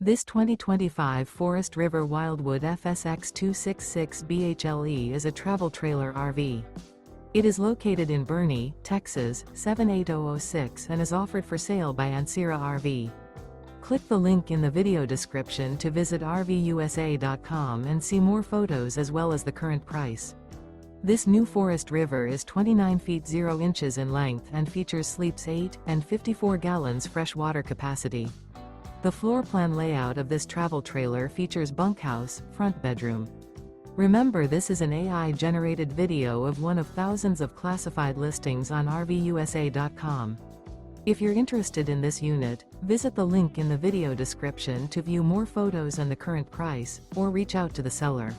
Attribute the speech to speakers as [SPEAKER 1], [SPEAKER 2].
[SPEAKER 1] This 2025 Forest River Wildwood FSX 266 BHLE is a travel trailer RV. It is located in Boerne, Texas, 78006 and is offered for sale by Ancira RV. Click the link in the video description to visit RVUSA.com and see more photos as well as the current price. This new Forest River is 29 feet 0 inches in length and features sleeps 8 and 54 gallons fresh water capacity. The floor plan layout of this travel trailer features bunkhouse, front bedroom. Remember, this is an AI-generated video of one of thousands of classified listings on RVUSA.com. If you're interested in this unit, visit the link in the video description to view more photos and the current price, or reach out to the seller.